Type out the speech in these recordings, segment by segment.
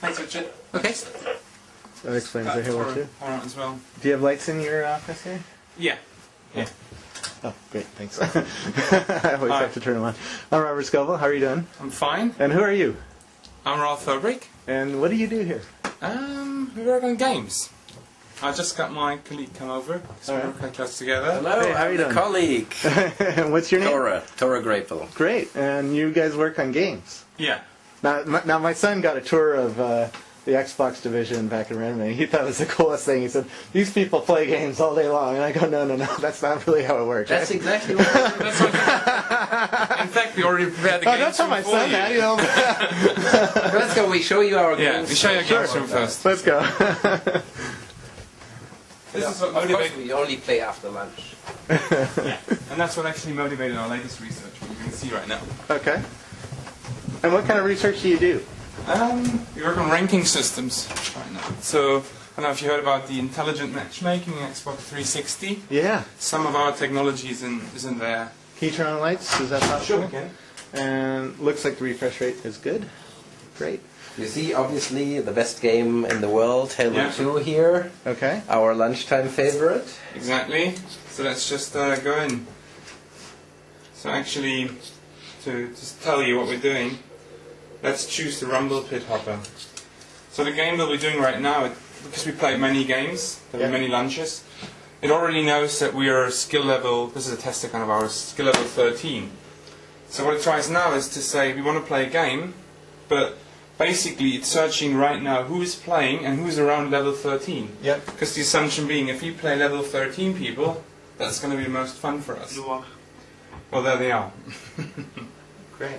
Thanks, Richard. Okay. That explains the halo too. As well. Do you have lights in your office here? Yeah. Oh, great, thanks. I always have to turn them on. I'm Robert Scoville. How are you doing? I'm fine. And who are you? I'm Ralf Herbrich. And what do you do here? We work on games. I just got my colleague come over, so we work quite close together. Hello, Hey, how are you doing? colleague. What's your name? Thore Graepel. Great, and you guys work on games. Yeah. Now my son got a tour of the Xbox division back in Redmond. He thought it was the coolest thing. He said, these people play games all day long. And I go, no, that's not really how it works. That's exactly what That's what in fact, we already prepared the games. Don't tell my son that, you know. Let's go, we show you our games. Yeah, we show you a games room first. Let's go. This is what Of course, motivated... we only play after lunch. Yeah. And that's what actually motivated our latest research, what you can see right now. Okay. And what kind of research do you do? We work on ranking systems right now. So, I don't know if you heard about the intelligent matchmaking in Xbox 360. Yeah. Some of our technology is in there. Can you turn on the lights? Is that possible? Sure, we can. And looks like the refresh rate is good. Great. You see, obviously, the best game in the world, Halo Yeah. 2 here. Okay. Our lunchtime favorite. Exactly. So let's just go in. So actually, to just tell you what we're doing, let's choose the Rumble Pit Hopper. So the game that we're doing right now, because we played many games, there were many lunches, it already knows that we are skill level, this is a test account of ours, skill level 13. So what it tries now is to say, we want to play a game, but basically it's searching right now who is playing and who's around level 13. Yep. Because the assumption being, if we play level 13 people, that's going to be the most fun for us. Well, there they are. Great.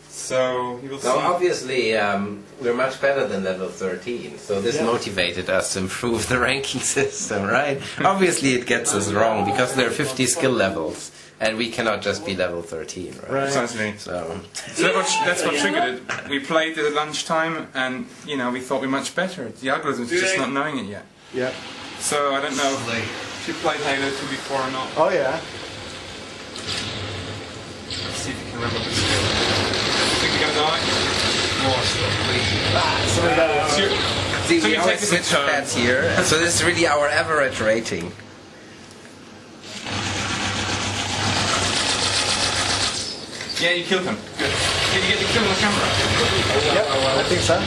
So you will see. So obviously, we're much better than level 13. So this motivated us to improve the ranking system, right? Obviously, it gets us wrong because there are 50 skill levels, and we cannot just be level 13, right? Precisely. So That's what triggered it. We played at lunchtime, and we thought we were much better. The algorithm's just not knowing it yet. Yep. So I don't know if you played Halo 2 before or not. Oh, yeah. Let's see if you can remember the skill. Think you're gonna die? see, So we you always take this switch in turn. pads here. So this is really our average rating. Yeah, you killed him. Good. Did you get the kill on the camera? Yep, I think so.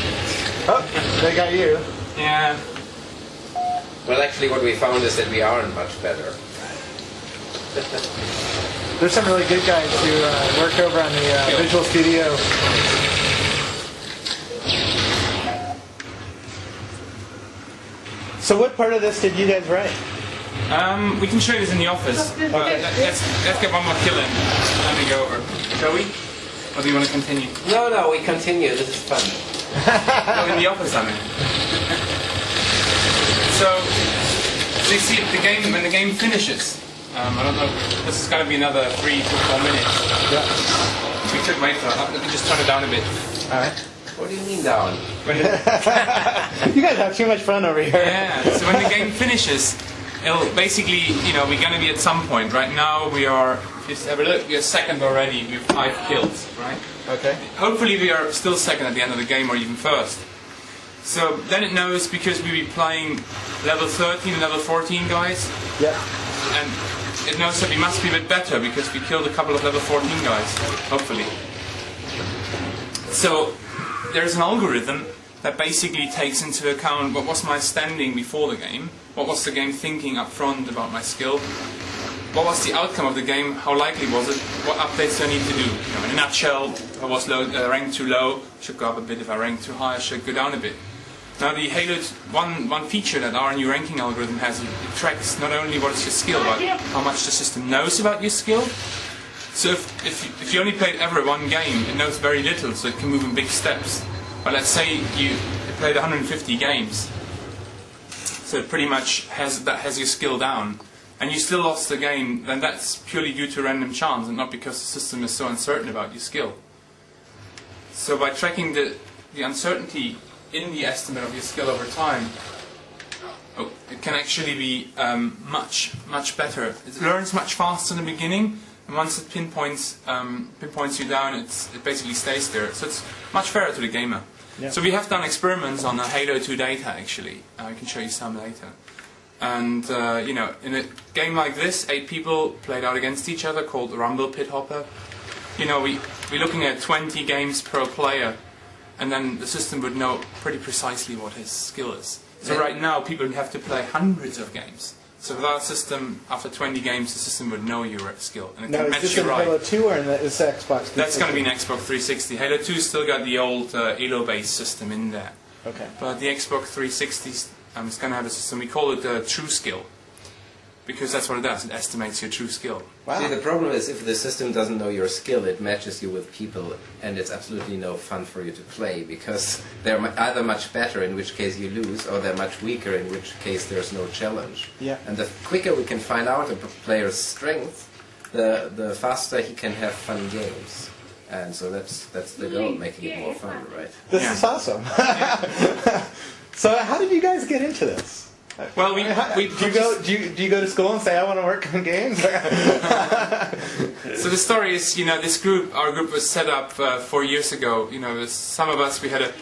Oh, they got you. Yeah. Well, actually, what we found is that we aren't much better. There's some really good guys who work over on the Visual Studio. So what part of this did you guys write? We can show you this in the office. But let's get one more kill in. Then we go over. Shall we? Or do you want to continue? No, we continue. This is fun. No, in the office, I mean. So you see the game when the game finishes. I don't know. This is going to be another 3 to 4 minutes. Yeah. We could wait for that. Let me just turn it down a bit. All right. What do you mean down? You guys have too much fun over here. Yeah. So when the game finishes, it'll basically, we're going to be at some point. Right now we are. Just have a look. We are second already. We have 5 kills. Right. Okay. Hopefully we are still second at the end of the game, or even first. So then it knows, because we be playing level 13 and level 14 guys. Yeah. And it knows that we must be a bit better because we killed a couple of level 14 guys, hopefully. So there's an algorithm that basically takes into account what was my standing before the game, what was the game thinking up front about my skill, what was the outcome of the game, how likely was it, what updates do I need to do. In a nutshell, if I was ranked too low, I should go up a bit. If I ranked too high, I should go down a bit. Now the Halo, one feature that our new ranking algorithm has, it tracks not only what is your skill, but how much the system knows about your skill. So if you only played ever one game, it knows very little, so it can move in big steps. But let's say you played 150 games, so it pretty much has your skill down, and you still lost the game, then that's purely due to random chance, and not because the system is so uncertain about your skill. So by tracking the uncertainty in the estimate of your skill over time, it can actually be much better. It learns much faster in the beginning, and once it pinpoints you down, it basically stays there. So it's much fairer to the gamer. Yeah. So we have done experiments on the Halo 2 data, actually. I can show you some later. And, you know, in a game like this, 8 people played out against each other, called Rumble Pit Hopper. You know, we're looking at 20 games per player, and then the system would know pretty precisely what his skill is. So right now, people have to play hundreds of games. So with our system, after 20 games, the system would know your skill, and it Now, can is match this you in right. Halo 2 or in this Xbox 360? That's going to be an Xbox 360. Halo 2 still got the old Elo-based system in there. Okay. But the Xbox 360 is going to have a system, we call it TrueSkill. Because that's what it does, it estimates your true skill. Wow. See, the problem is if the system doesn't know your skill, it matches you with people, and it's absolutely no fun for you to play, because they're either much better, in which case you lose, or they're much weaker, in which case there's no challenge. Yeah. And the quicker we can find out a player's strength, the faster he can have fun games. And so that's the goal, making it more fun, right? This Yeah. is awesome. So how did you guys get into this? Well, do you go to school and say I want to work on games? So the story is, you know, our group was set up 4 years ago. You know, some of us, we had a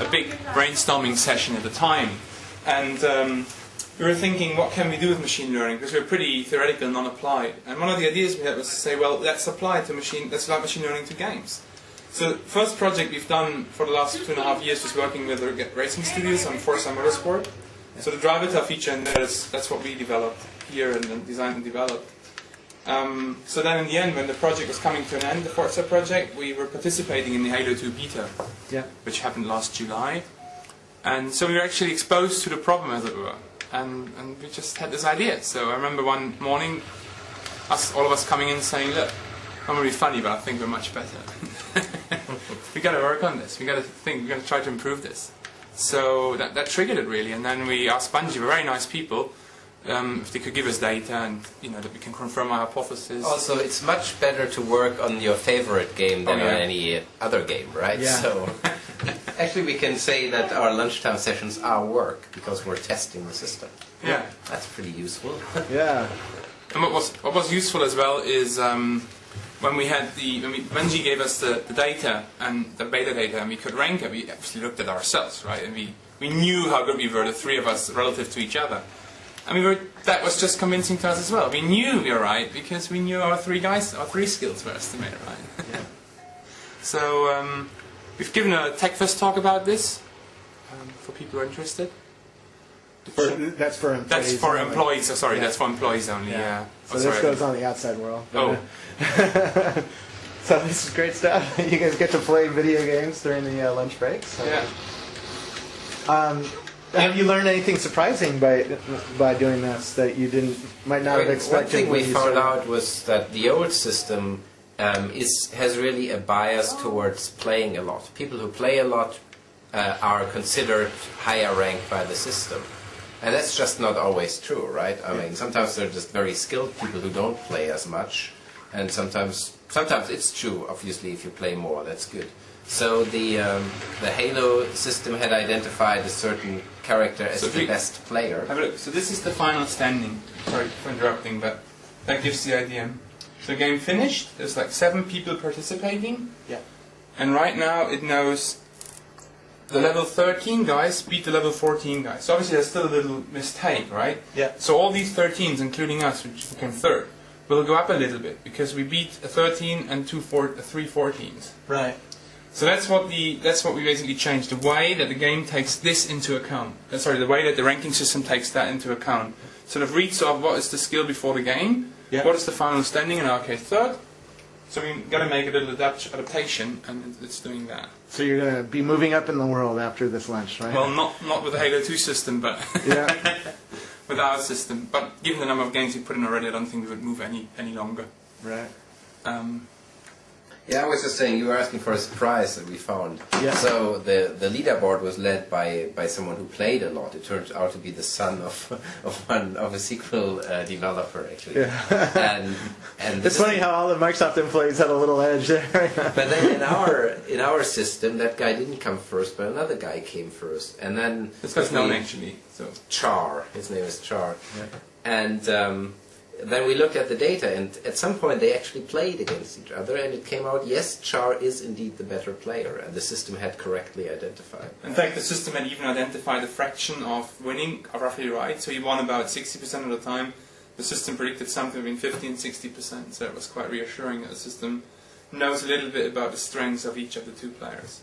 big brainstorming session at the time, and we were thinking, what can we do with machine learning? Because we were pretty theoretical, non-applied. And one of the ideas we had was to say, well, let's apply machine learning to games. So the first project we've done for the last 2.5 years was working with racing studios on Forza Motorsport. So the driver feature in there, that's what we developed here and designed and developed. So then in the end, when the project was coming to an end, the Forza project, we were participating in the Halo 2 beta, which happened last July. And so we were actually exposed to the problem, as it were. And we just had this idea. So I remember one morning, all of us coming in saying, look, I'm going to be funny, but I think we're much better. We got to work on this. We got to try to improve this. So that triggered it really, and then we asked Bungie, we're very nice people, if they could give us data and that we can confirm our hypothesis. Also, it's much better to work on your favorite game than on any other game, right? Yeah. So actually, we can say that our lunchtime sessions are work because we're testing the system. Yeah, that's pretty useful. Yeah. And what was useful as well is when Bungie gave us the data and the beta data, and we could rank it, we actually looked at ourselves, right? And we knew how good we were, the three of us, relative to each other. And that was just convincing to us as well. We knew we were right because we knew our three skills were estimated right. Yeah. So we've given a TechFest talk about this for people who are interested. That's for employees. That's for only. employees. Oh, sorry, Yeah. that's for employees only. Yeah. So this goes on the outside world. Oh. So this is great stuff. You guys get to play video games during the lunch breaks. So. Yeah. Have you learned anything surprising by doing this that you might not have expected? One thing we found out was that the old system has really a bias towards playing a lot. People who play a lot are considered higher ranked by the system. And that's just not always true, right? I mean, sometimes they're just very skilled people who don't play as much. And sometimes it's true, obviously, if you play more, that's good. So the Halo system had identified a certain character as the best player. Have a look. So this is the final standing. Sorry for interrupting, but that gives the idea. So the game finished. There's like 7 people participating. Yeah. And right now it knows the level 13 guys beat the level 14 guys. So obviously there's still a little mistake, right? Yeah. So all these 13s, including us, which became third, will go up a little bit because we beat a 13 and 3 14s. Right. So that's what we basically changed, the way that the game takes this into account. The way that the ranking system takes that into account. Sort of reads off what is the skill before the game, what is the final standing, in our case third. So we've got to make a little adaptation, and it's doing that. So you're going to be moving up in the world after this lunch, right? Well, not with the Halo 2 system, but yeah. with our system. But given the number of games we put in already, I don't think we would move any longer. Right. Yeah, I was just saying, you were asking for a surprise that we found. Yeah. So the leaderboard was led by someone who played a lot. It turned out to be the son of a sequel developer, actually. Yeah. And it's funny how all the Microsoft employees had a little edge there. But then in our system, that guy didn't come first, but another guy came first, and then this guy's known actually. So Char, his name is Char, Yeah. and then we looked at the data, and at some point they actually played against each other, and it came out, yes, Char is indeed the better player, and the system had correctly identified. In fact, the system had even identified a fraction of winning roughly right, so he won about 60% of the time. The system predicted something between 50 and 60%, so it was quite reassuring that the system knows a little bit about the strengths of each of the two players.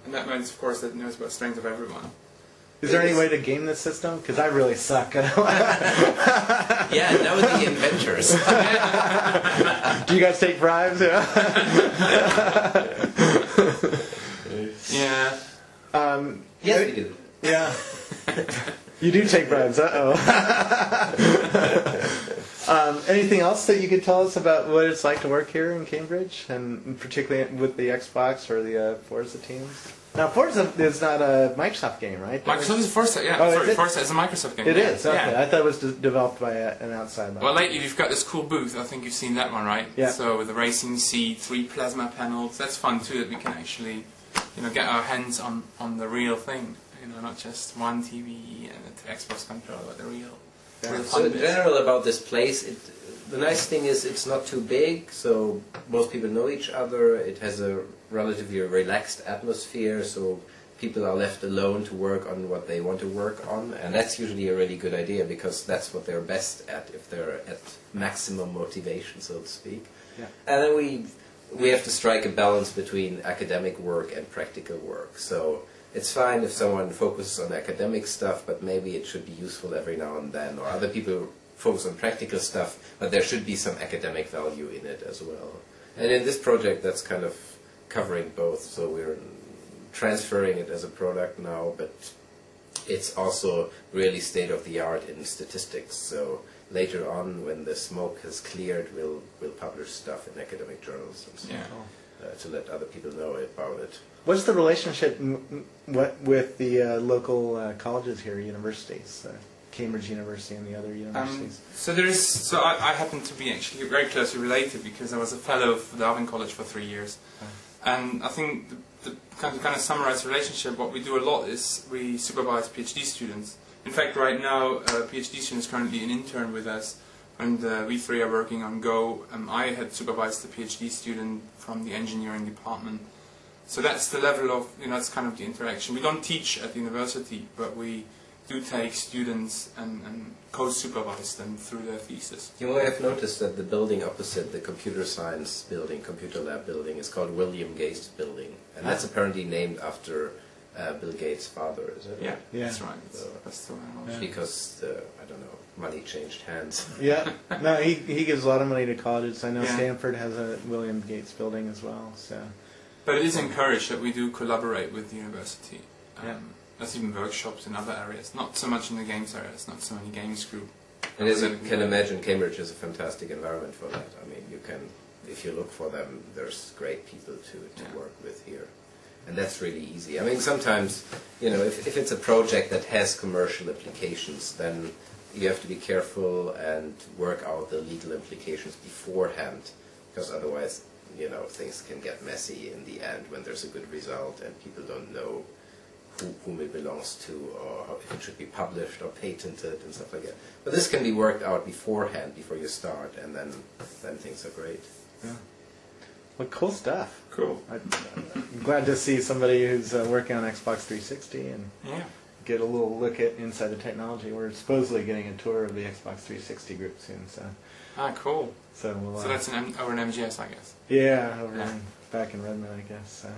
And that means, of course, that it knows about the strengths of everyone. Is there any way to game this system? Because I really suck. Yeah, know the inventors. Do you guys take bribes? Yeah. Yes, we do. Yeah. You do take bribes. Anything else that you could tell us about what it's like to work here in Cambridge, and particularly with the Xbox or the Forza teams? Now, Forza is not a Microsoft game, right? Microsoft is Forza, yeah. Oh, sorry, Forza is a Microsoft game. It is, okay. Yeah. I thought it was developed by an outside Well, lately we've got this cool booth. I think you've seen that one, right? Yeah. So with the racing seat, 3 plasma panels. That's fun too, that we can actually, get our hands on the real thing. Not just one TV and an Xbox controller, but the real So fun in bits. general about this place, the nice thing is it's not too big, so most people know each other. It has a relatively relaxed atmosphere, so people are left alone to work on what they want to work on, and that's usually a really good idea because that's what they're best at if they're at maximum motivation, so to speak. Yeah. And then we have to strike a balance between academic work and practical work. So it's fine if someone focuses on academic stuff, but maybe it should be useful every now and then, or other people focus on practical stuff, but there should be some academic value in it as well. And in this project, that's kind of covering both. So we're transferring it as a product now, but it's also really state-of-the-art in statistics. So later on, when the smoke has cleared, we'll publish stuff in academic journals and so to let other people know about it. What's the relationship with the local colleges here, universities, Cambridge University and the other universities? So I happen to be actually very closely related because I was a fellow of Darwin College for 3 years. And I think to kind of summarize the relationship, what we do a lot is we supervise PhD students. In fact, right now, a PhD student is currently an intern with us, and we three are working on Go. I had supervised the PhD student from the engineering department. So that's the level of, that's kind of the interaction. We don't teach at the university, but we do take students and co-supervise them through their thesis. You may have noticed that the building opposite the computer science building, computer lab building, is called William Gates Building. And that's apparently named after Bill Gates' father, is it? Yeah, Yeah. that's right. That's the one. Because, I don't know, money changed hands. Yeah, no, he gives a lot of money to colleges. I know Yeah. Stanford has a William Gates building as well. So, But it is encouraged that we do collaborate with the university. Yeah. There's even workshops in other areas, not so much in the games area. There's not so many games group. And as you can imagine, Cambridge is a fantastic environment for that. I mean, you can, if you look for them, there's great people to work with here. And that's really easy. I mean, sometimes, if it's a project that has commercial implications, then you have to be careful and work out the legal implications beforehand, because otherwise, things can get messy in the end when there's a good result and people don't know whom it belongs to, or if it should be published or patented and stuff like that. But this can be worked out beforehand, before you start, and then things are great. yeah. Well, cool stuff. Cool. I'm glad to see somebody who's working on Xbox 360 and get a little look at inside the technology. We're supposedly getting a tour of the Xbox 360 group soon, so. Cool. So we'll. So that's over in MGS, I guess. Yeah, Yeah. back in Redmond, I guess. So.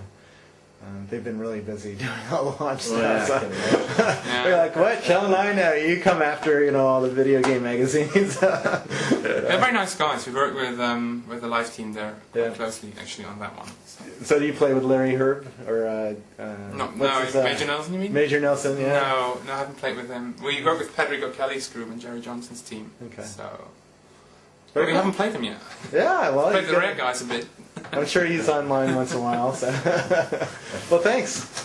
They've been really busy doing all the launch Yeah, stuff. I can imagine. Yeah. We're like, what? Channel 9 now? You come after, all the video game magazines. They're very nice guys. We work with the live team there quite closely, actually, on that one. So do you play with Larry Herb? Or, No, what's his, Major Nelson, you mean? Major Nelson, yeah. No, I haven't played with him. We work with Patrick O'Kelly's group and Jerry Johnson's team. Okay. So, but we haven't played them yet. Yeah, well, Played the rare guys a bit. I'm sure he's online once in a while. So. Well, thanks.